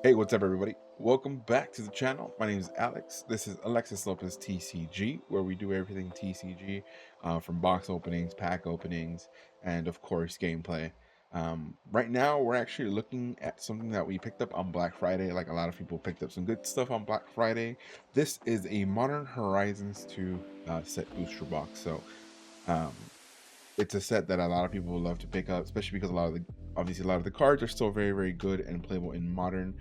Hey, what's up, everybody? Welcome back to the channel. My name is Alex. This is Alexis Lopez TCG, where we do everything TCG, from box openings, pack openings, and of course, gameplay. Right now, we're actually looking at something that we picked up on Black Friday. Like a lot of people picked up some good stuff on Black Friday. This is a Modern Horizons 2 set booster box. So, um, it's a set that a lot of people would love to pick up, especially because obviously a lot of the cards are still very, very good and playable in Modern.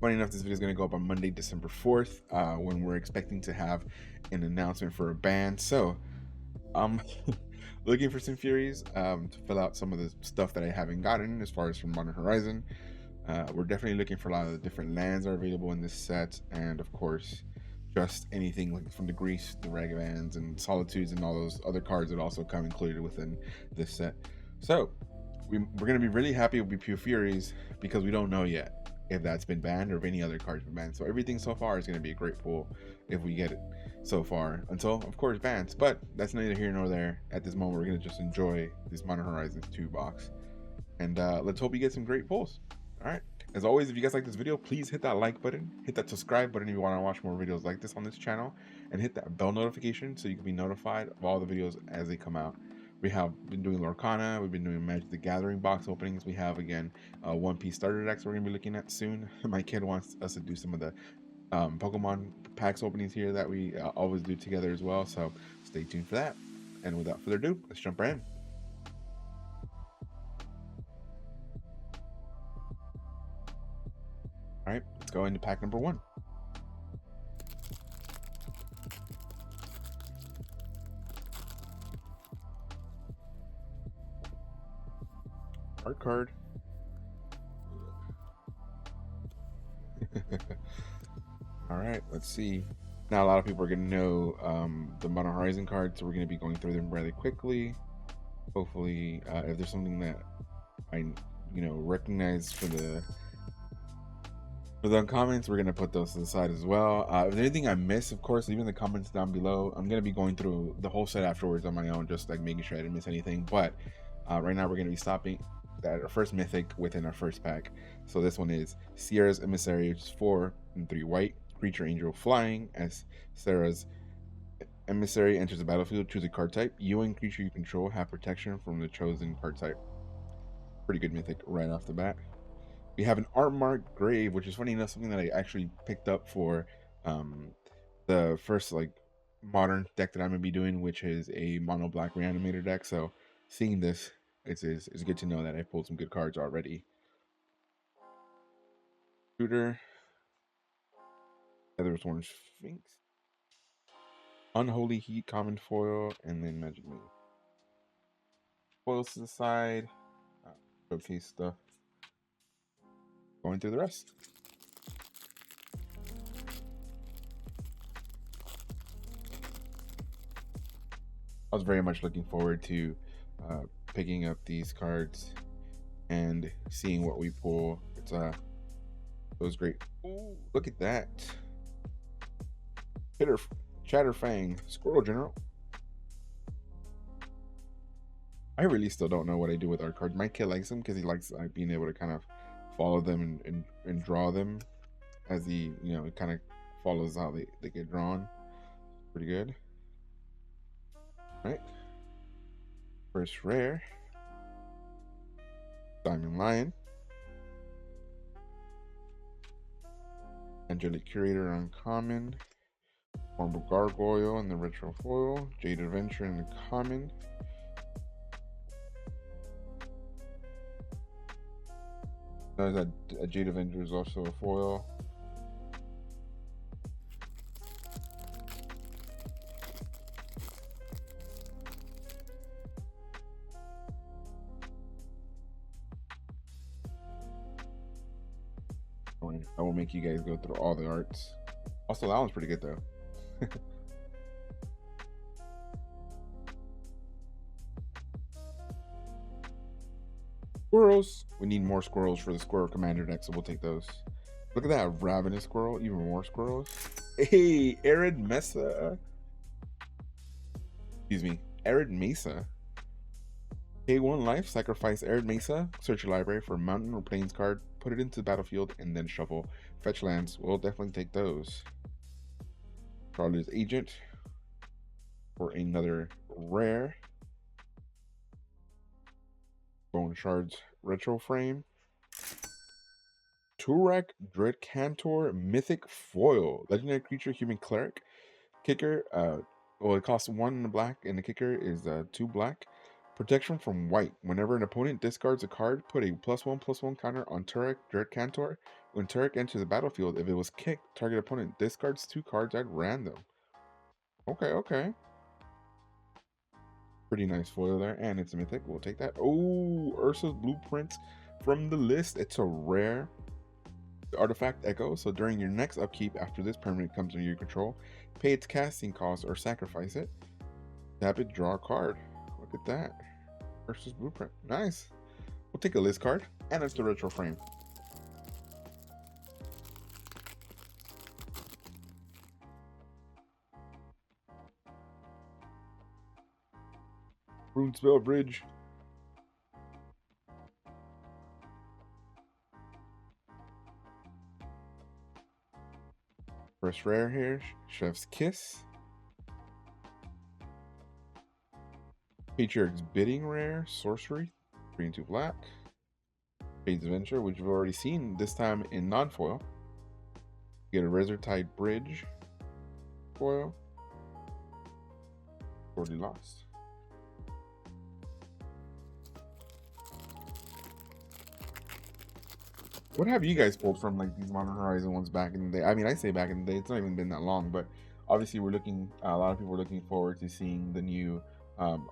Funny enough, this video is going to go up on Monday, December 4th, when we're expecting to have an announcement for a ban. So I'm looking for some Furies to fill out some of the stuff that I haven't gotten as far as from Modern Horizon. We're definitely looking for a lot of the different lands that are available in this set, and of course, just anything like from the Grease, the Ragavans, and Solitudes, and all those other cards that also come included within this set. So we're going to be really happy with Pure Furies because we don't know yet if that's been banned or if any other cards been banned. So everything so far is going to be a great pull if we get it so far, until of course bans. But that's neither here nor there. At this moment, we're going to just enjoy this Modern Horizons 2 box, and let's hope we get some great pulls. All right, as always, if you guys like this video, please hit that like button, hit that subscribe button if you want to watch more videos like this on this channel, and hit that bell notification so you can be notified of all the videos as they come out. We have been doing Lorcana, we've been doing Magic the Gathering box openings. We have, again, One Piece starter decks we're going to be looking at soon. My kid wants us to do some of the Pokemon packs openings here that we always do together as well, so stay tuned for that. And without further ado, let's jump right in. All right, let's go into pack number 1. Art card. All right, let's see. Now a lot of people are going to know the Modern Horizon cards, so we're going to be going through them rather quickly. Hopefully, if there's something that I recognize for the comments, we're going to put those to the side as well. If there's anything I miss, of course, leave in the comments down below. I'm going to be going through the whole set afterwards on my own, just like making sure I didn't miss anything. But right now we're going to be stopping at our first mythic within our first pack. So this one is Sierra's Emissary, which is 4 and 3 white. Creature Angel flying. As Sarah's Emissary enters the battlefield, choose a card type. You and creature you control have protection from the chosen card type. Pretty good mythic right off the bat. We have an Artmark Grave, which is funny enough something that I actually picked up for the first modern deck that I'm gonna be doing, which is a mono black reanimator deck. So seeing this, it's good to know that I pulled some good cards already. Shooter, Feather's Orange Sphinx, Unholy Heat, common foil, and then Magic Move. Foils to the side, showcase stuff. Going through the rest. I was very much looking forward to picking up these cards and seeing what we pull. It was great. Ooh, look at that. Chatterfang, Squirrel General. I really still don't know what I do with our cards. My kid likes them because he likes being able to kind of follow them and draw them as he, it kind of follows how they get drawn. Pretty good. All right. First rare. Diamond Lion. Angelic Curator uncommon. Marble Gargoyle in the retro foil. Jade Adventure in the common. There's a Jade Avenger is also a foil. I will make you guys go through all the arts. Also, that one's pretty good though. Squirrels. We need more squirrels for the Squirrel Commander deck, so we'll take those. Look at that Ravenous Squirrel. Even more squirrels. Hey, Arid Mesa. Excuse me, Arid Mesa. Pay 1 life, sacrifice Arid Mesa, search your library for a mountain or plains card, put it into the battlefield, and then shuffle. Fetch lands. We'll definitely take those. Charlie's Agent for another rare. Bone Shards Retro Frame. Turak Dread Cantor Mythic Foil. Legendary creature, human cleric. Kicker, well, it costs 1 black, and the kicker is 2 black. Protection from white. Whenever an opponent discards a card, put a +1/+1 counter on Turak Dread Cantor. When Turak enters the battlefield, if it was kicked, target opponent discards 2 cards at random. Okay, okay. Pretty nice foil there, and it's a mythic. We'll take that. Oh, Ursa's Blueprint from the list. It's a rare. Artifact Echo. So during your next upkeep, after this permanent comes under your control, pay its casting cost or sacrifice it. Tap it, draw a card. Look at that. Ursa's Blueprint. Nice. We'll take a list card, and it's the retro frame. Rune Spell Bridge. First rare here, Chef's Kiss. Patriarch's Bidding rare, Sorcery, 3 and 2 black. Fade's Adventure, which we've already seen this time in non-foil. You get a Resurtide Bridge foil. Already lost. What have you guys pulled from like these Modern Horizon ones back in the day? I mean, I say back in the day, it's not even been that long, but obviously we're looking, a lot of people are looking forward to seeing the new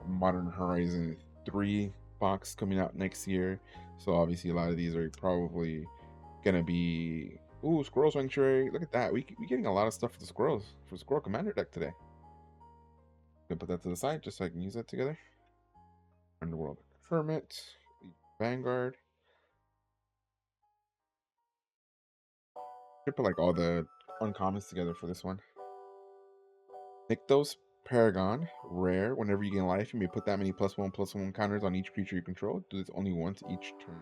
Modern Horizon 3 box coming out next year. So obviously a lot of these are probably gonna be, ooh, Squirrel Sanctuary. Look at that. We're getting a lot of stuff for the Squirrels, for Squirrel Commander deck today. Gonna put that to the side just so I can use that together. Underworld Hermit, Vanguard. Should put like all the uncommons together for this one. Nykthos Paragon, rare. Whenever you gain life, you may put that many +1/+1 counters on each creature you control. Do this only once each turn.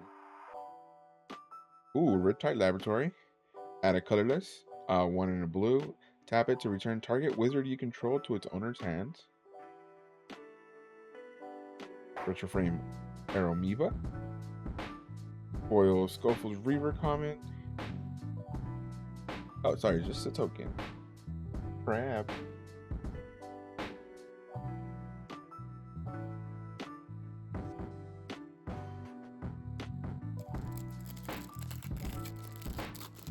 Ooh, Riptide Laboratory. Add a colorless, 1 in a blue. Tap it to return target wizard you control to its owner's hands. Retro Frame Aeromiva. Foil Schofiel's Reaver comment. Oh, sorry, just a token. Crab.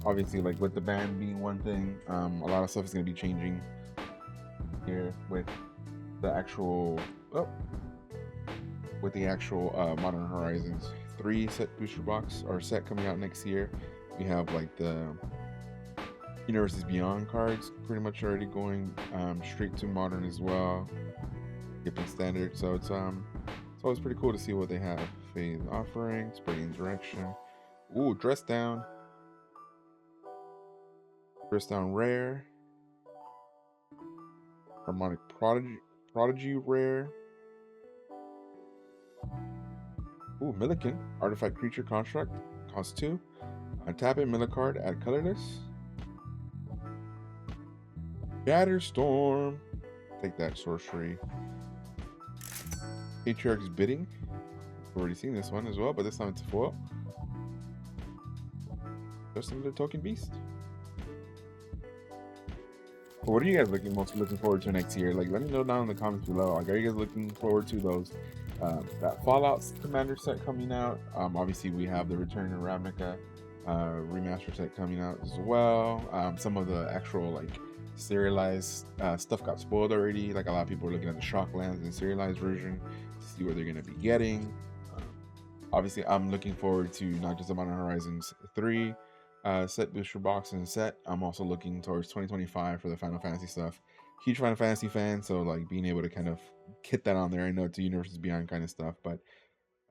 Obviously, like with the ban being one thing, a lot of stuff is going to be changing here with the actual, Modern Horizons 3 set booster box or set coming out next year. We have like the Universes Beyond cards pretty much already going straight to Modern as well, skipping Standard. So it's always pretty cool to see what they have. Phase Offering, Spreading Direction. Ooh, Dress Down. Dress Down rare. Harmonic Prodigy rare. Ooh, Milliken. Artifact Creature Construct. Cost 2. Tap it, mill a card, add colorless. Shatterstorm. Take that, Sorcery. Patriarch's Bidding. We've already seen this one as well, but this time it's a foil. Just another token beast. But what are you guys most looking forward to next year? Like, let me know down in the comments below. Like, are you guys looking forward to those that Fallout Commander set coming out? Obviously, we have the Return to Ravnica remaster set coming out as well. Some of the actual like serialized stuff got spoiled already. Like a lot of people are looking at the Shocklands and serialized version to see what they're going to be getting. Obviously, I'm looking forward to not just the Modern Horizons 3 set booster box and set. I'm also looking towards 2025 for the Final Fantasy stuff. Huge Final Fantasy fan, so like being able to kind of get that on there. I know it's a Universes Beyond kind of stuff, but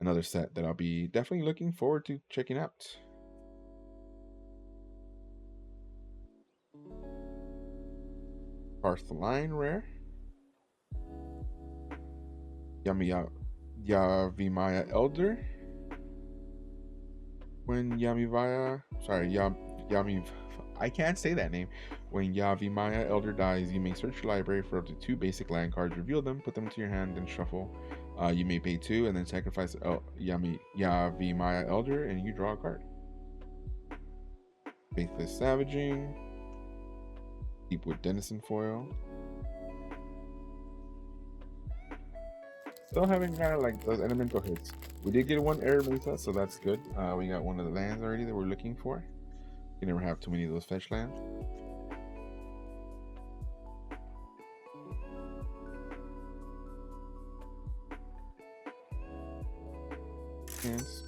another set that I'll be definitely looking forward to checking out. Line rare. Yavimaya Elder. When Yami, I can't say that name. When Yavimaya Elder dies, you may search your library for up to 2 basic land cards, reveal them, put them into your hand, then shuffle. You may pay 2 and then sacrifice Yavimaya Elder, and you draw a card. Faithless Savaging, Deepwood Denizen foil. Still haven't got like those elemental hits. We did get one Air Mesa, so that's good. We got one of the lands already that we're looking for. You never have too many of those fetch lands.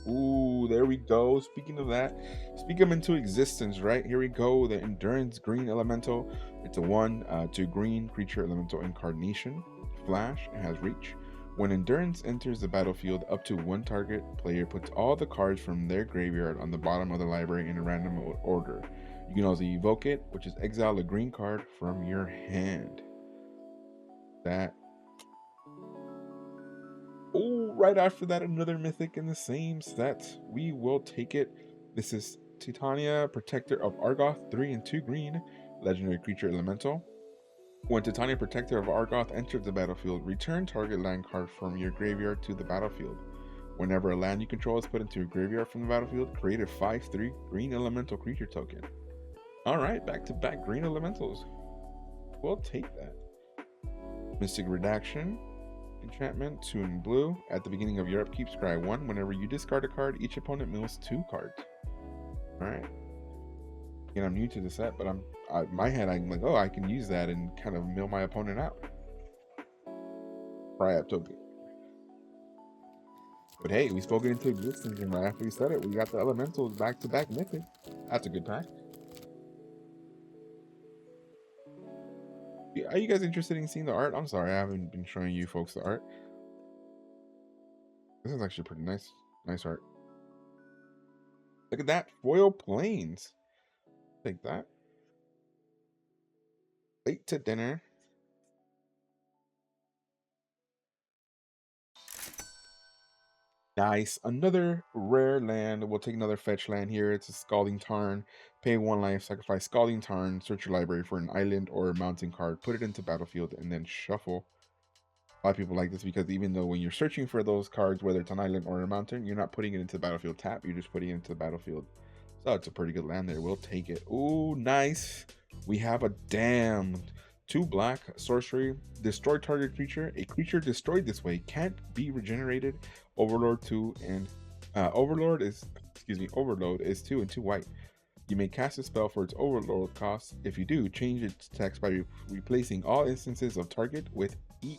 Ooh, there we go. Speaking of that, speak them into existence, right? Here we go. The Endurance Green Elemental. It's a 1/2 green creature elemental incarnation. Flash. It has reach. When Endurance enters the battlefield, up to 1 target player puts all the cards from their graveyard on the bottom of the library in a random order. You can also evoke it, which is exile a green card from your hand. That. Oh, right after that, another mythic in the same set. We will take it. This is Titania, Protector of Argoth, 3/2 green, legendary creature elemental. When Titania, Protector of Argoth enters the battlefield, return target land card from your graveyard to the battlefield. Whenever a land you control is put into your graveyard from the battlefield, create a 5/3 green elemental creature token. Alright, back-to-back green elementals. We'll take that. Mystic Redaction. Enchantment, 2 in blue. At the beginning of your upkeep, scry 1. Whenever you discard a card, each opponent mills 2 cards. Alright. Again, I'm new to the set, but in my head, I'm like, oh, I can use that and kind of mill my opponent out. Fry up token. But hey, we spoke it into existence, and right after we said it, we got the elementals back-to-back mythic. That's a good pack. Are you guys interested in seeing the art? I'm sorry, I haven't been showing you folks the art. This is actually pretty nice. Nice art. Look at that. Foil planes. Take that. Late to dinner. Nice. Another rare land. We'll take another fetch land here. It's a Scalding Tarn. Pay 1 life, sacrifice Scalding Tarn, search your library for an island or a mountain card, put it into battlefield, and then shuffle. A lot of people like this because even though when you're searching for those cards, whether it's an island or a mountain, you're not putting it into the battlefield tap, you're just putting it into the battlefield. So it's a pretty good land there. We'll take it. Ooh, nice. We have a damned 2 black sorcery. Destroy target creature. A creature destroyed this way can't be regenerated. Overlord 2 and Overlord is 2 and 2 white. You may cast a spell for its Overlord cost. If you do, change its text by replacing all instances of target with each.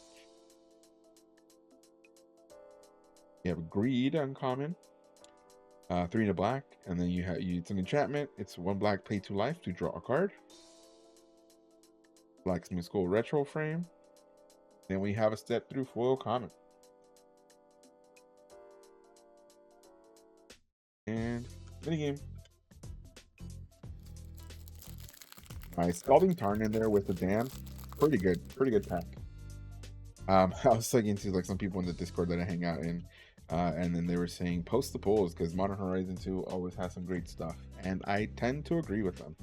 You have Greed uncommon. 3 in a black, and then you have it's an enchantment. It's 1 black, pay 2 life to draw a card. Blacksmith Skull retro frame. Then we have a step through foil common. And minigame. Nice. Scalding Tarn in there with the dam. Pretty good pack. I was talking to like some people in the Discord that I hang out in, and then they were saying post the polls because Modern Horizon 2 always has some great stuff, and I tend to agree with them.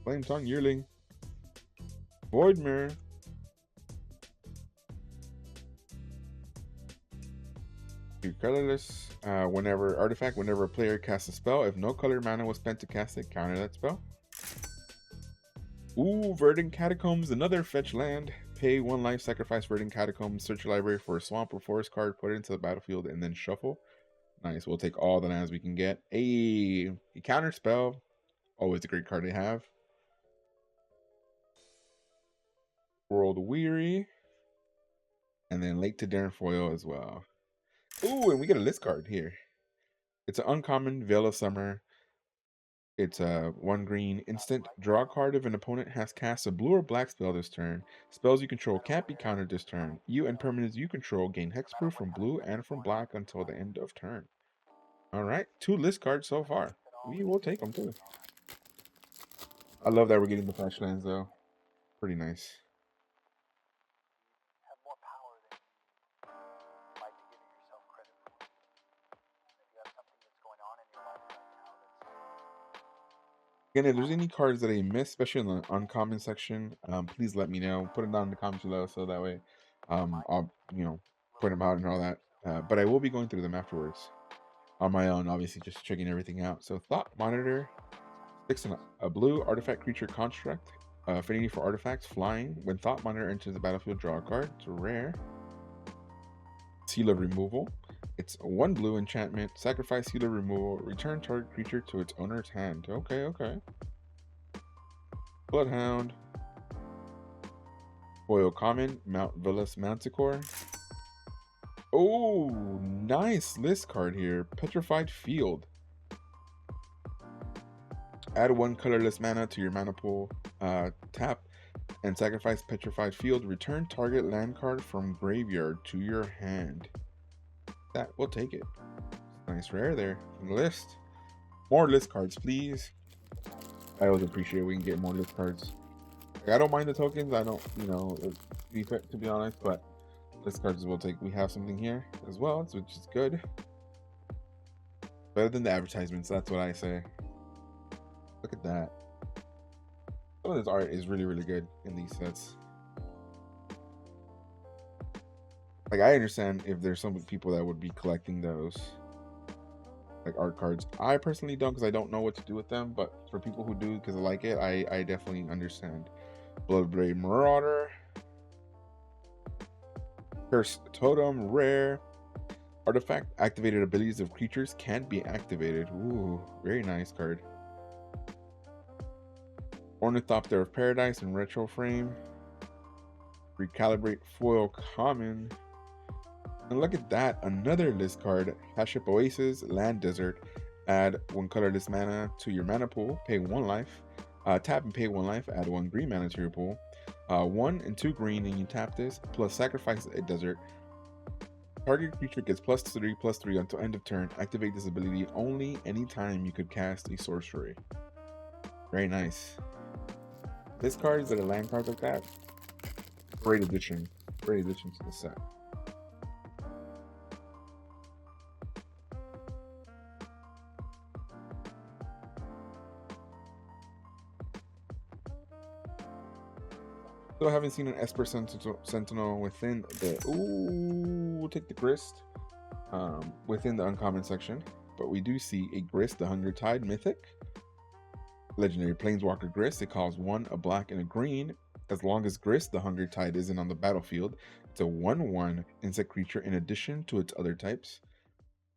Flame Tongue Yearling, Void Mirror, colorless. Whenever a player casts a spell, if no color mana was spent to cast it, counter that spell. Ooh, Verdant Catacombs, another fetch land. Pay 1 life, sacrifice Verdant Catacombs, search your library for a swamp or forest card, put it into the battlefield, and then shuffle. Nice, we'll take all the lands we can get. A counter spell, always a great card to have. World Weary, and then Lake to Darren foil as well. Ooh, and we get a list card here. It's an uncommon, Veil of Summer. It's a 1 green instant. Draw a card if an opponent has cast a blue or black spell this turn. Spells you control can't be countered this turn. You and permanents you control gain hexproof from blue and from black until the end of turn. Alright, 2 list cards so far. We will take them too. I love that we're getting the flash lands though. Pretty nice. Again, if there's any cards that I missed, especially in the uncommon section, please let me know. Put it down in the comments below so that way I'll, point them out and all that. But I will be going through them afterwards on my own, obviously, just checking everything out. So Thought Monitor, 6 and a blue artifact creature construct. Affinity for artifacts, flying. When Thought Monitor enters the battlefield, draw a card. It's rare. Seal of Removal. It's 1 blue enchantment. Sacrifice Seal of Removal. Return target creature to its owner's hand. Okay. Bloodhound. Foil common. Mount Villus Manticore. Oh, nice list card here. Petrified Field. Add 1 colorless mana to your mana pool. Tap and sacrifice Petrified Field. Return target land card from graveyard to your hand. That we'll take it. Nice rare there. List. More list cards, please. I always appreciate we can get more list cards. Like, I don't mind the tokens. I don't, defect to be honest, but list cards we'll take. We have something here as well, which is good. Better than the advertisements. That's what I say. Look at that. Some of this art is really, really good in these sets. Like, I understand if there's some people that would be collecting those, like, art cards. I personally don't, because I don't know what to do with them. But for people who do, because I like it, I definitely understand. Bloodblade Marauder. Curse Totem, rare. Artifact activated abilities of creatures can't be activated. Ooh, very nice card. Ornithopter of Paradise and Retro Frame. Recalibrate Foil Common. And look at that, another list card. Haship Oasis, Land Desert. Add 1 colorless mana to your mana pool. Pay 1 life. Tap and pay 1 life. Add 1 green mana to your pool. 1 and 2 green, and you tap this. Plus sacrifice a desert. Target creature gets +3/+3 until end of turn. Activate this ability only anytime you could cast a sorcery. Very nice. This cards that are land cards like that, great addition. Great addition to the set. Still haven't seen an Esper Sentinel within the... Ooh, we'll take the Grist within the uncommon section. But we do see a Grist, the Hunger Tide Mythic. Legendary Planeswalker Grist. It costs 1, a black, and a green. As long as Grist, the Hunger Tide, isn't on the battlefield, it's a 1/1 insect creature in addition to its other types.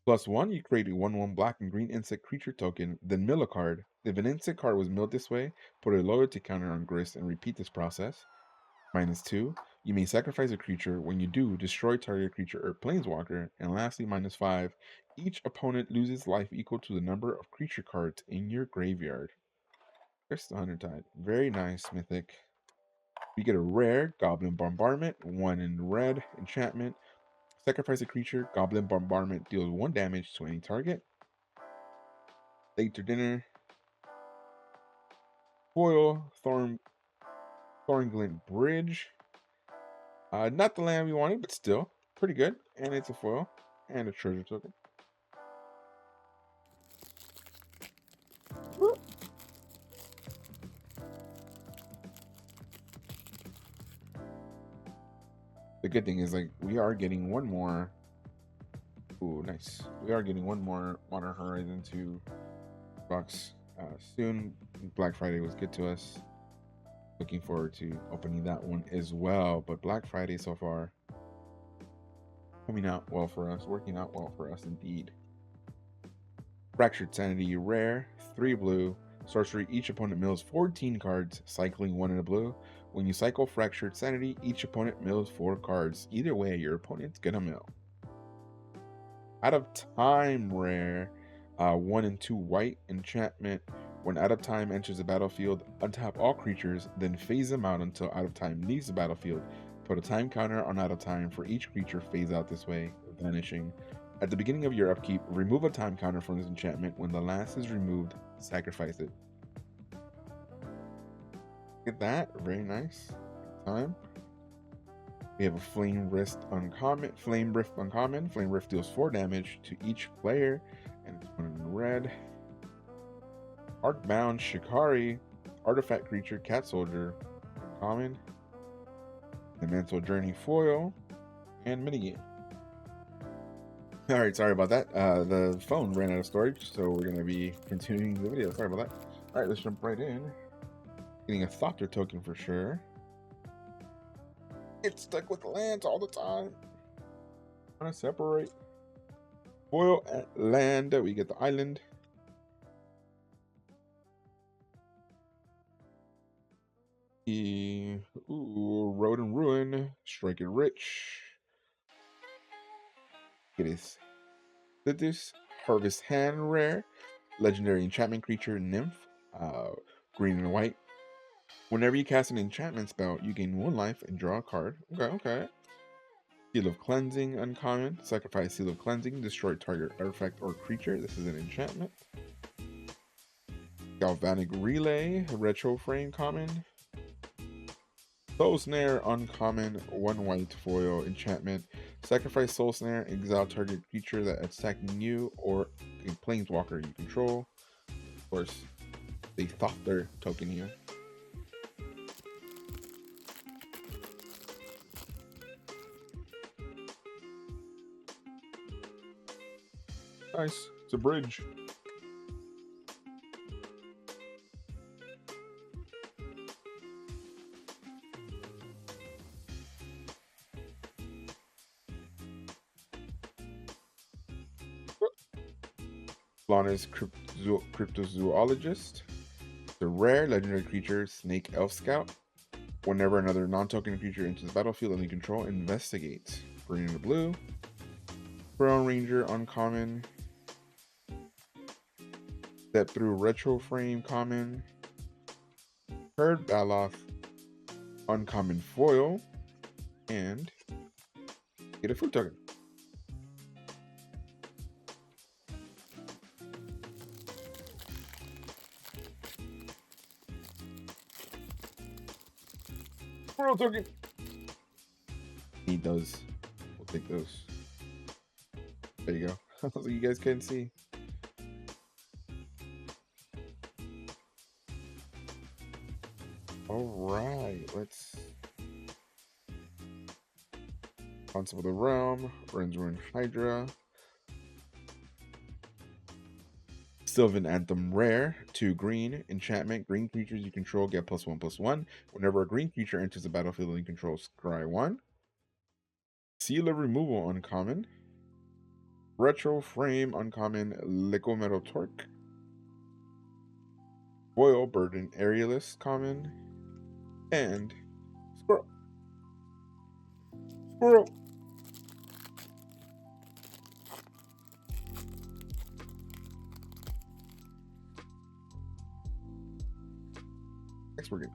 +1, you create a 1/1 black and green insect creature token, then mill a card. If an insect card was milled this way, put a loyalty counter on Grist and repeat this process. -2, you may sacrifice a creature. When you do, destroy target creature or planeswalker. And lastly, -5, each opponent loses life equal to the number of creature cards in your graveyard. There's the Hunter Tide. Very nice mythic. We get a rare Goblin Bombardment, 1 in red enchantment. Sacrifice a creature. Goblin Bombardment deals 1 damage to any target. Later Dinner. Foil Thornglint Bridge. Not the land we wanted, but still pretty good. And it's a foil and a treasure token. The good thing is, like, we are getting 1 more. Ooh, nice. We are getting 1 more Modern Horizon 2 box soon. Black Friday was good to us. Looking forward to opening that one as well. But Black Friday so far coming out well for us, working out well for us indeed. Fractured Sanity, rare, 3 blue. Sorcery, each opponent mills 14 cards, cycling 1 in a blue. When you cycle Fractured Sanity, each opponent mills 4 cards. Either way, your opponent's gonna mill. Out of Time, rare, 1 and 2 white enchantment. When Out of Time enters the battlefield, untap all creatures, then phase them out until Out of Time leaves the battlefield. Put a time counter on Out of Time for each creature phase out this way, vanishing. At the beginning of your upkeep, remove a time counter from this enchantment. When the last is removed, sacrifice it. Look at that, very nice. Time. We have a Flame Rift uncommon. Flame Rift uncommon. Flame Rift deals 4 damage to each player, and it's 1 in red. Arcbound Shikari, artifact creature, cat soldier, common, the mental journey foil, and minigame. Alright, sorry about that. The phone ran out of storage, so we're gonna be continuing the video. Sorry about that. Alright, let's jump right in. Getting a Thopter token for sure. Get stuck with lands all the time. Trying to separate. Foil at land, we get the island. Road and Ruin, Strike It Rich. It is this Harvest Hand rare, legendary enchantment creature Nymph, green and white. Whenever you cast an enchantment spell, you gain 1 life and draw a card. Okay. Seal of Cleansing, uncommon. Sacrifice Seal of Cleansing, destroy target artifact or creature. This is an enchantment. Galvanic Relay, retro frame, common. Soul Snare, uncommon, 1 white foil enchantment. Sacrifice Soul Snare, exile target creature that attacking you or a planeswalker you control. Of course, they thought their token here. Nice, it's a bridge. Lana's Cryptozoologist. The rare legendary creature Snake Elf Scout. Whenever another non-token creature enters the battlefield and you control, investigate. Green and blue. Crown Ranger, uncommon. Step Through retro frame, common. Herd Baloth, uncommon foil. And get a food token. Foil token. Need those. We'll take those. There you go. So you guys can see. Alright, let's Concept of the Realm, Renzorin Hydra. Sylvan Anthem rare, 2 green, enchantment, green creatures you control get +1/+1. Whenever a green creature enters the battlefield and you control, scry 1. Seal of Removal, uncommon. Retro Frame, uncommon, Liquid Metal Torque. Foil Burden Aerialist, common. And Squirrel. Squirrel.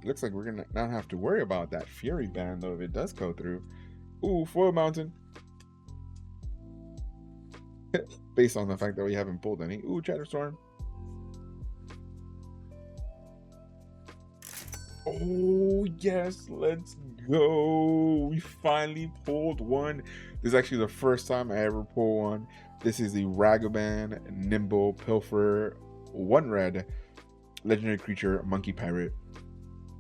Looks like we're gonna not have to worry about that Fury ban though if it does go through. Ooh, Foil Mountain. Based on the fact that we haven't pulled any. Ooh, Chatterstorm. Oh yes, let's go. We finally pulled one. This is actually the first time I ever pull one. This is the Ragavan Nimble Pilfer 1 red legendary creature Monkey Pirate.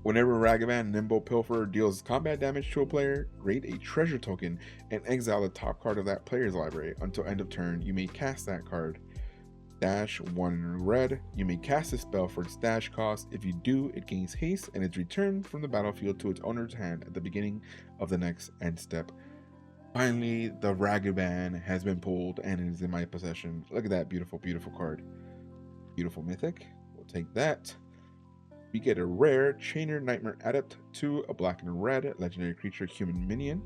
Whenever Ragavan Nimble Pilfer deals combat damage to a player, create a treasure token and exile the top card of that player's library. Until end of turn, you may cast that card. Dash 1 red. You may cast a spell for its dash cost. If you do, it gains haste and is returned from the battlefield to its owner's hand at the beginning of the next end step. Finally, the Ragavan has been pulled and is in my possession. Look at that beautiful, beautiful card. Beautiful mythic. We'll take that. We get a rare Chainer Nightmare Adept, 2, a black and a red, legendary creature, human minion.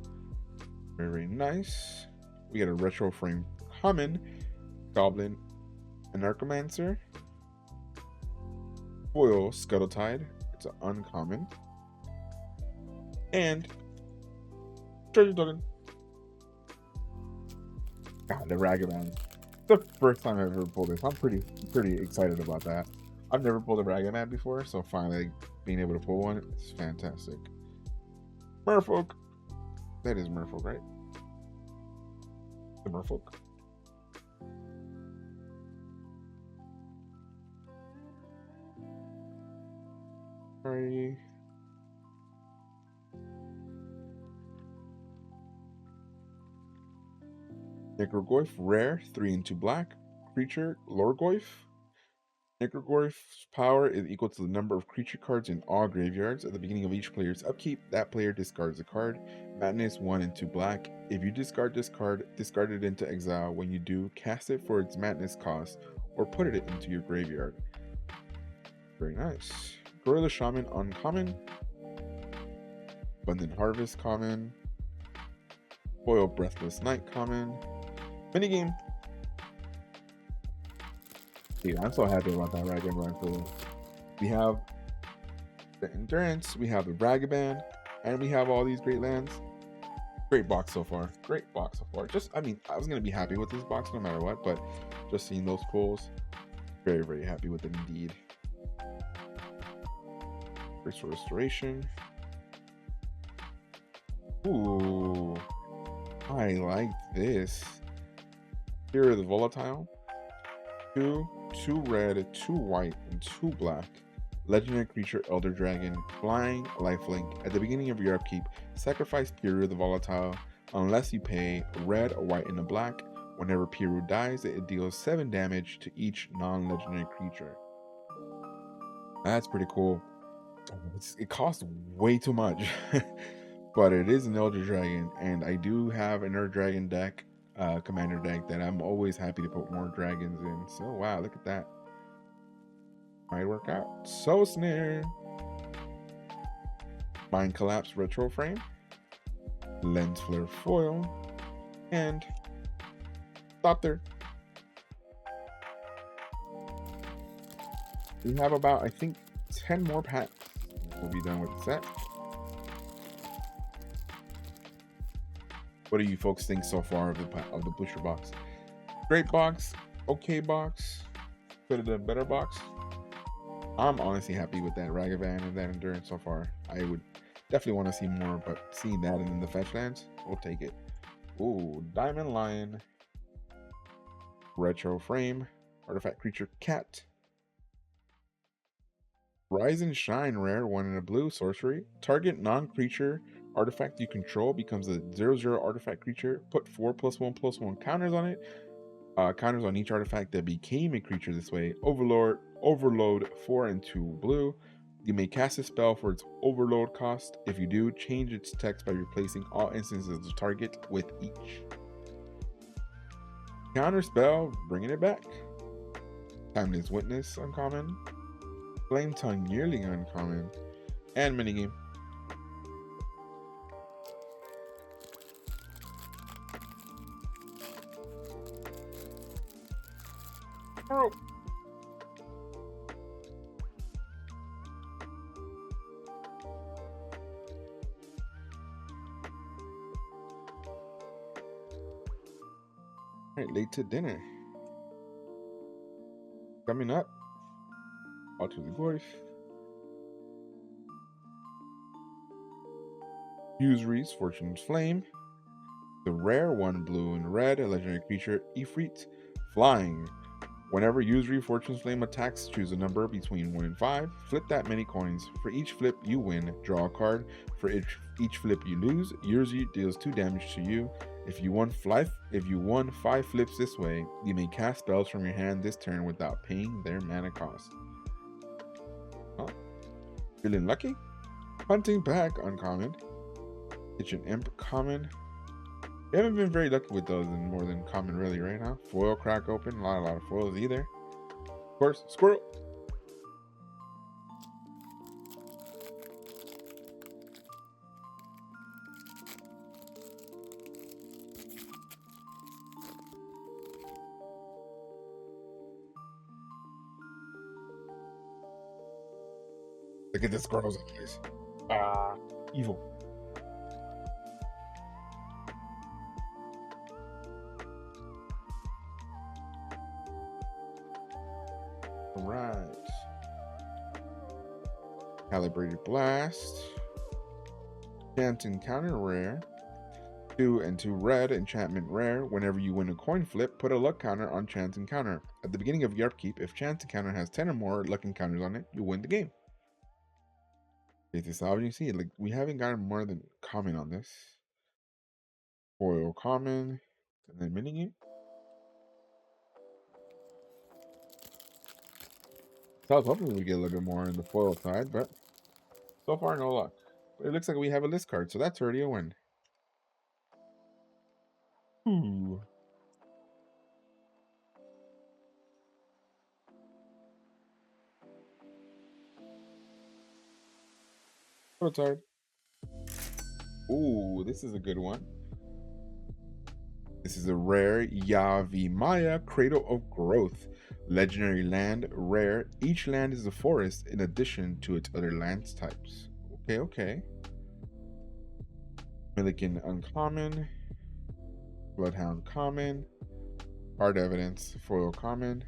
Very, very nice. We get a retro frame common, Goblin Anarchomancer. Foil Scuttletide, it's an uncommon. And treasure token. God, the Ragavan. The first time I've ever pulled this. I'm pretty excited about that. I've never pulled a Ragavan before, so finally being able to pull one is fantastic. Merfolk. That is Merfolk, right? The Merfolk. Sorry. Necrogorf, rare, 3 and 2 black. Creature, Lorgoyf. Necrogorf's power is equal to the number of creature cards in all graveyards. At the beginning of each player's upkeep, that player discards a card. Madness, 1 and 2 black. If you discard this card, discard it into exile. When you do, cast it for its madness cost, or put it into your graveyard. Very nice. Gorilla Shaman, uncommon. Abundant Harvest, common. Foil Breathless Knight, common. Minigame. Dude, I'm so happy about that Ragavan for we have the Endurance, we have the Ragavan, and we have all these great lands. Great box so far. Great box so far. Just, I mean, I was going to be happy with this box no matter what, but just seeing those pulls, very, very happy with it indeed. First Restoration. Ooh, I like this. Here are the Volatile. 2 red, 2 white, and 2 black. Legendary creature, Elder Dragon, flying, lifelink. At the beginning of your upkeep, sacrifice Piru the Volatile unless you pay red, a white, and a black. Whenever Piru dies, it deals 7 damage to each non-legendary creature. That's pretty cool. It costs way too much, but it is an Elder Dragon, and I do have an Elder Dragon deck. Commander deck that I'm always happy to put more dragons in. So wow, look at that. Might work out. Soul Snare. Mind Collapse Retro Frame. Lens Flare Foil. And stop there. We have about, I think, 10 more packs. We'll be done with the set. What do you folks think so far of the booster box? Great box, okay box, could have done better box. I'm honestly happy with that Ragavan and that Endurance so far. I would definitely want to see more, but seeing that and then the fetch lands, we'll take it. Ooh, Diamond Lion, Retro Frame, Artifact Creature Cat, Rise and Shine rare, 1 in a blue, sorcery. Target non-creature artifact you control becomes a 0/0 artifact creature. Put 4+1/+1 counters on it. Counters on each artifact that became a creature this way. Overload 4 and 2 blue. You may cast a spell for its overload cost. If you do, change its text by replacing all instances of the target with each. Counter spell, bringing it back. Timeless Witness, uncommon. Flame Tongue Yearling, uncommon. And minigame. Oh. Alright, late to dinner. Coming up. Out to the Gorf. Usury's Fortune's Flame. The rare 1 blue and red, a legendary creature, Ifrit. Flying. Whenever Usury Fortune's Flame attacks, choose a number between 1 and 5. Flip that many coins. For each flip you win, draw a card. For each flip you lose, Usury deals 2 damage to you. If you won 5 flips this way, you may cast spells from your hand this turn without paying their mana cost. Huh? Feeling lucky? Hunting Pack, uncommon. Kitchen Imp, common. We haven't been very lucky with those in more than common really right now. Foil Crack Open, a lot of foils either. Of course, Squirrel. Look at the squirrels eyes. Ah, evil. Right. Calibrated Blast. Chance Encounter rare. 2 and 2 red, enchantment rare. Whenever you win a coin flip, put a luck counter on Chance Encounter. At the beginning of your upkeep, if Chance Encounter has 10 or more luck encounters on it, you win the game. Get this out. You see, like we haven't gotten more than common on this. Foil common, and then mining it. So I was hoping we get a little bit more on the foil side, but so far no luck. But it looks like we have a list card, so that's already a win. Ooh. Prototype. Ooh, this is a good one. This is a rare Yavimaya Cradle of Growth. Legendary land, rare. Each land is a forest in addition to its other lands types. Okay, okay. Milligan uncommon. Bloodhound common. Hard evidence, foil common.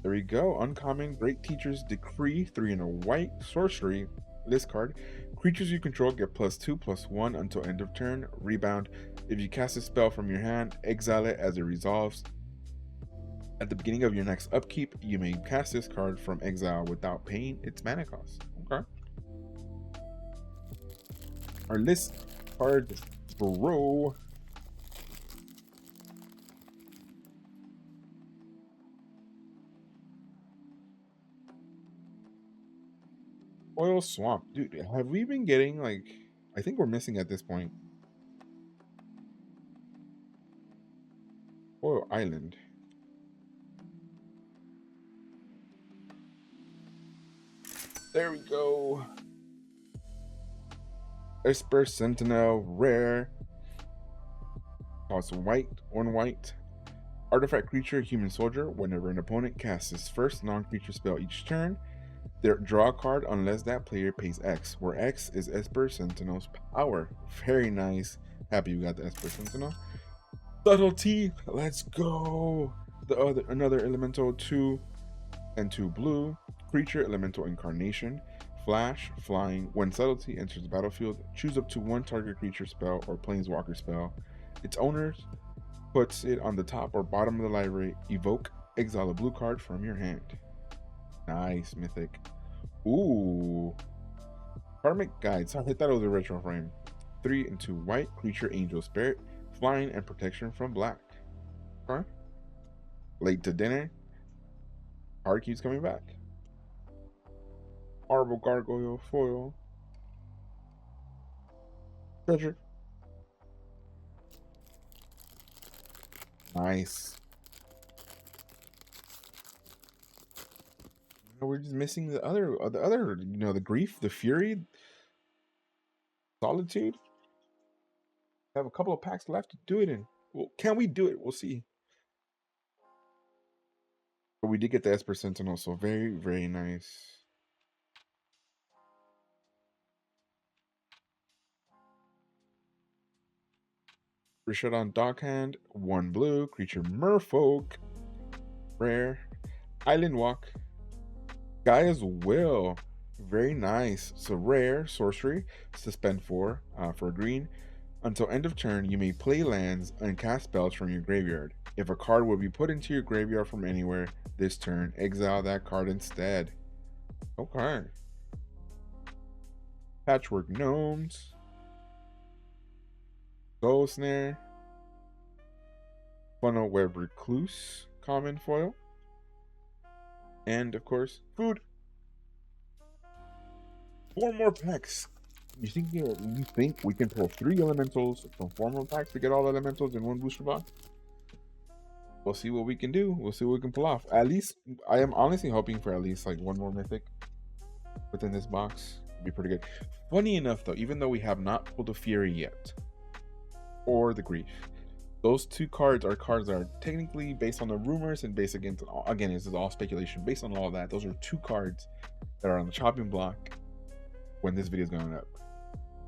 There we go. Uncommon, Great Teacher's Decree, 3 and a white. Sorcery, list card. Creatures you control get +2/+1 until end of turn. Rebound. If you cast a spell from your hand, exile it as it resolves. At the beginning of your next upkeep, you may cast this card from exile without paying its mana cost. Okay. Our list card, bro. Oil Swamp. Dude, have we been getting, like, I think we're missing at this point. Oil Island. There we go. Esper Sentinel, rare. Costs white, 1 white. Artifact creature, human soldier. Whenever an opponent casts his first non-creature spell each turn, they draw a card unless that player pays X, where X is Esper Sentinel's power. Very nice. Happy we got the Esper Sentinel. Subtlety, let's go. Another elemental, 2 and 2 blue. Creature, elemental incarnation. Flash, flying. When subtlety enters the battlefield, choose up to 1 target creature spell or planeswalker spell. Its owner puts it on the top or bottom of the library. Evoke, exile a blue card from your hand. Nice, mythic. Ooh. Karmic Guide. So I thought it was a retro frame. 3 and 2 white. Creature, angel spirit. Flying and protection from black. Huh? Late to dinner. Card keeps coming back. Horrible Gargoyle foil. Treasure. Nice. We're just missing the other, you know, the grief, the fury, solitude. We have a couple of packs left to do it in. Well, can we do it? We'll see. But we did get the Esper Sentinel, so very, very nice. Rishadon Dockhand, 1 blue, creature Merfolk, rare, Island Walk, Gaia's Will, very nice. So rare, sorcery, suspend 4 for green. Until end of turn, you may play lands and cast spells from your graveyard. If a card will be put into your graveyard from anywhere this turn, exile that card instead. Okay. Patchwork Gnomes, Soul Snare, Funnel Web Recluse, common foil, and of course, food. 4 more packs. You think we can pull 3 elementals from 4 more packs to get all elementals in 1 booster box? We'll see what we can do. We'll see what we can pull off. At least, I am honestly hoping for at least like 1 more mythic within this box. It'd be pretty good. Funny enough, though, even though we have not pulled the Fury yet, or the Grief, those 2 cards are cards that are technically based on the rumors and based against, again, this is all speculation. Based on all that, those are 2 cards that are on the chopping block when this video is going up.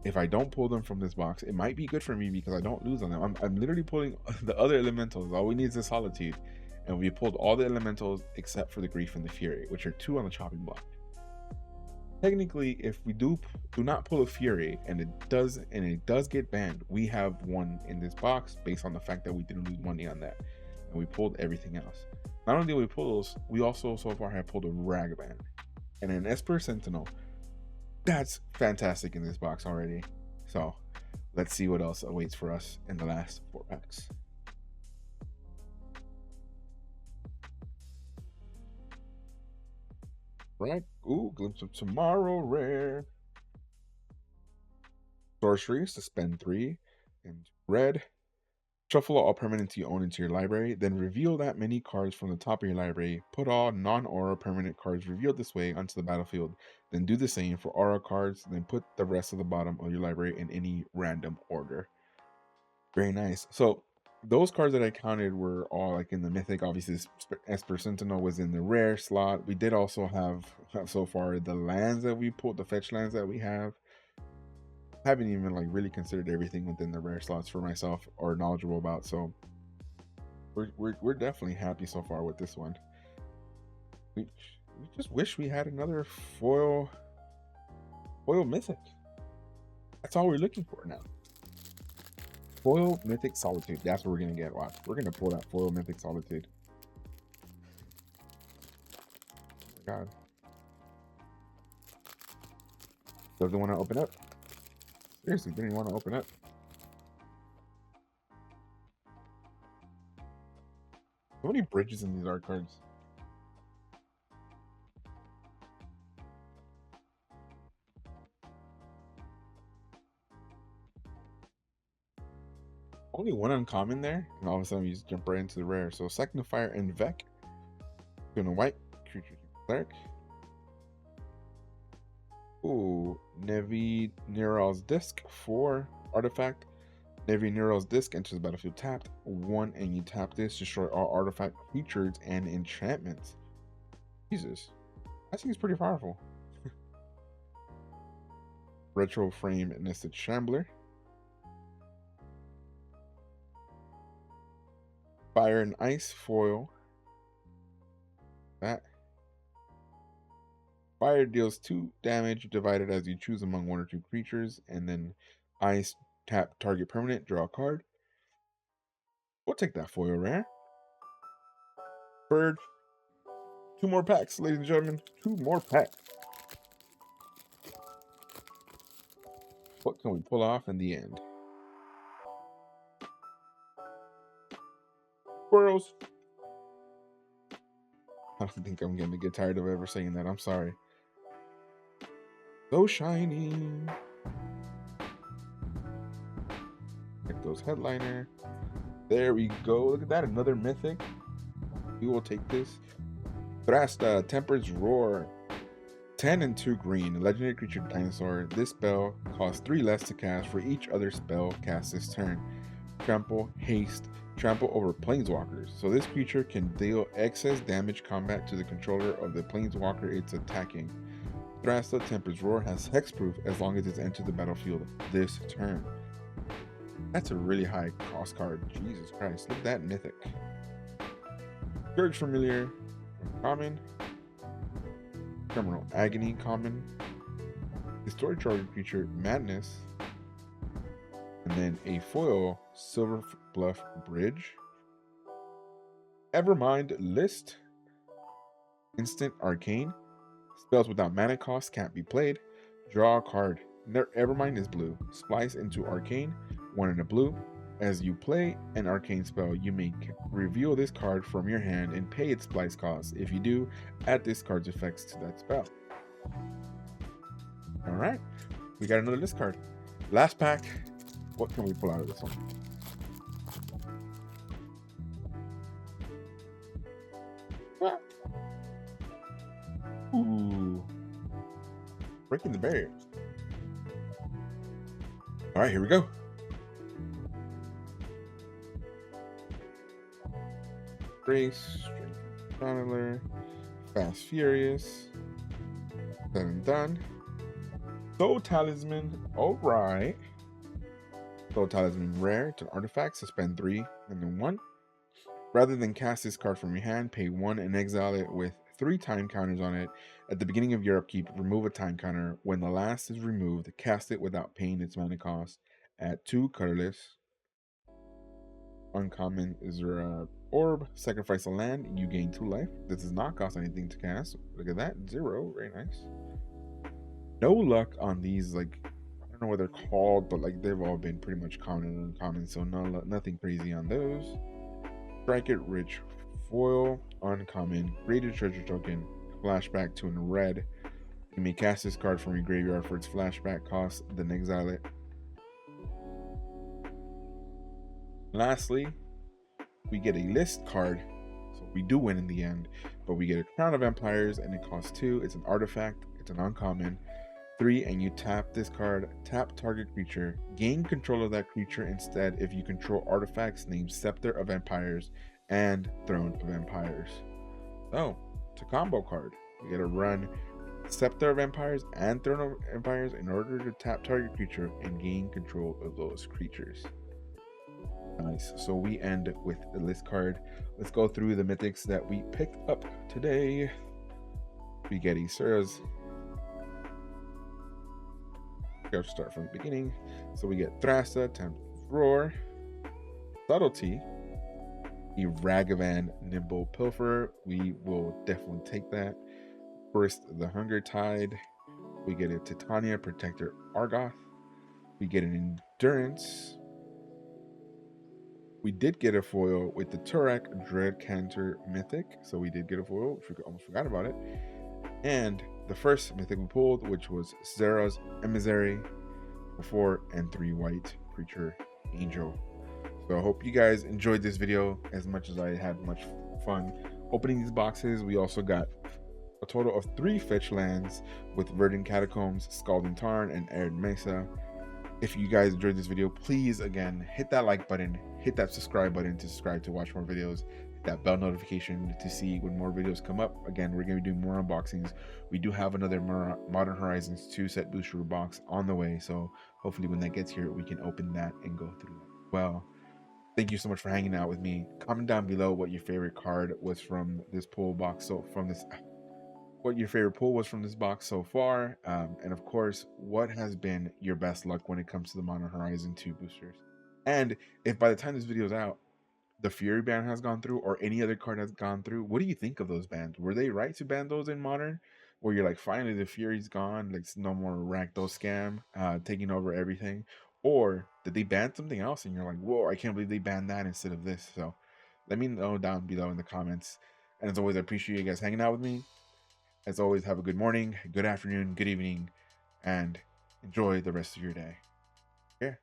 If I don't pull them from this box, it might be good for me because I don't lose on them. I'm literally pulling the other elementals. All we need is the Solitude, and we pulled all the elementals except for the Grief and the Fury, which are 2 on the chopping block. Technically, if we do not pull a Fury and it does get banned, we have 1 in this box based on the fact that we didn't lose money on that, and we pulled everything else. Not only did we pull those, we also so far have pulled a Ragavan and an Esper Sentinel. That's fantastic in this box already. So let's see what else awaits for us in the last 4 packs. Right. Ooh, Glimpse of Tomorrow rare. Sorcery, suspend 3 and red. Shuffle all permanents you own into your library, then reveal that many cards from the top of your library. Put all non-aura permanent cards revealed this way onto the battlefield. Then do the same for aura cards, then put the rest of the bottom of your library in any random order. Very nice. So those cards that I counted were all like in the mythic. Obviously, Esper Sentinel was in the rare slot. We did also have so far the lands that we pulled, the fetch lands that we have. Haven't even like really considered everything within the rare slots for myself or knowledgeable about. So we're definitely happy so far with this one. We just wish we had another foil mythic. That's all we're looking for now. Foil mythic Solitude. That's what we're gonna get. Watch. We're gonna pull that foil mythic Solitude. Oh my god. Doesn't want to open up. Seriously, didn't want to open up. So many bridges in these art cards. Only one uncommon there, and all of a sudden we just jump right into the rare. So Signifier and Vec. Doing a white creature cleric. Ooh, Nevi Neural's Disc for artifact. Nevi Neural's Disc enters the battlefield tapped. 1, and you tap this, destroy all artifact creatures and enchantments. Jesus, I think it's pretty powerful. Retro Frame Nested Shambler. Fire and Ice foil. That. Fire deals 2 damage divided as you choose among 1 or 2 creatures, and then Ice tap target permanent, draw a card. We'll take that foil rare. Bird. 2 more packs, ladies and gentlemen. 2 more packs. What can we pull off in the end? Squirrels. I don't think I'm going to get tired of ever saying that. I'm sorry. So shiny. Get those headliner. There we go. Look at that. Another mythic. We will take this. Thrasta, Temper's Roar. 10 and 2 green. Legendary creature dinosaur. This spell costs 3 less to cast for each other spell cast this turn. Trample, haste, trample over planeswalkers. So this creature can deal excess damage combat to the controller of the planeswalker it's attacking. Thrasta Temper's Roar has hexproof as long as it's entered the battlefield this turn. That's a really high cost card. Jesus Christ. Look at that mythic. Scourge Familiar, common. Criminal Agony, common. Historic Charger creature, Madness. And then a foil Silver Bluff Bridge. Evermind List. Instant Arcane. Spells without mana cost can't be played. Draw a card. Evermind is blue. Splice into Arcane. 1 in a blue. As you play an arcane spell, you may reveal this card from your hand and pay its splice cost. If you do, add this card's effects to that spell. Alright, we got another list card. Last pack. What can we pull out of this one? Ooh. Breaking the barrier. Alright, here we go. Grace, Strength Channeler, Fast Furious, Done and Done. Soul Talisman, alright. Soul Talisman rare to artifact, suspend 3 and then 1. Rather than cast this card from your hand, pay 1 and exile it with 3 time counters on it. At the beginning of your upkeep, remove a time counter. When the last is removed, cast it without paying its mana cost. Add 2 colorless. Uncommon is your orb. Sacrifice a land. You gain 2 life. This does not cost anything to cast. Look at that. 0. Very nice. No luck on these, like, I don't know what they're called, but like they've all been pretty much common and uncommon, so nothing crazy on those. Strike It Rich foil, uncommon, graded treasure token, flashback to in red. You may cast this card from your graveyard for its flashback cost, then exile it. Lastly, we get a list card, so we do win in the end, but we get a Crown of Empires and it costs 2. It's an artifact, it's an uncommon. 3, and you tap this card, tap target creature, gain control of that creature instead if you control artifacts named Scepter of Empires and Throne of Empires. So, it's a combo card. We gotta run Scepter of Empires and Throne of Empires in order to tap target creature and gain control of those creatures. Nice. So we end with the list card. Let's go through the mythics that we picked up today. We get Isuras. Go start from the beginning. So we get Thrasta, Tempest Roar, Subtlety, the Ragavan Nimble Pilferer. We will definitely take that. First, the Hunger Tide. We get a Titania Protector Argoth. We get an Endurance. We did get a foil with the Turak Dread Cantor Mythic. So we did get a foil. Almost forgot about it. And the first mythic we pulled, which was Zera's Emissary, 4 and 3 white creature angel. So I hope you guys enjoyed this video as much as I had much fun opening these boxes. We also got a total of 3 fetch lands with Verdant Catacombs, Scalding Tarn, and Arid Mesa. If you guys enjoyed this video, please again hit that like button, hit that subscribe button to subscribe to watch more videos, hit that bell notification to see when more videos come up. Again, we're going to be doing more unboxings. We do have another Modern Horizons 2 set booster box on the way, so hopefully when that gets here we can open that and go through it. Well, thank you so much for hanging out with me. Comment down below what your favorite card was from this pull box. So what your favorite pull was from this box so far, and of course what has been your best luck when it comes to the Modern Horizon 2 boosters. And if by the time this video is out the Fury ban has gone through or any other card has gone through, what do you think of those bans? Were they right to ban those in Modern, where you're like, finally the Fury's gone, like no more Rakdos scam taking over everything? Or did they ban something else and you're like, whoa, I can't believe they banned that instead of this? So let me know down below in the comments. And as always, I appreciate you guys hanging out with me. As always, have a good morning, good afternoon, good evening, and enjoy the rest of your day. Yeah.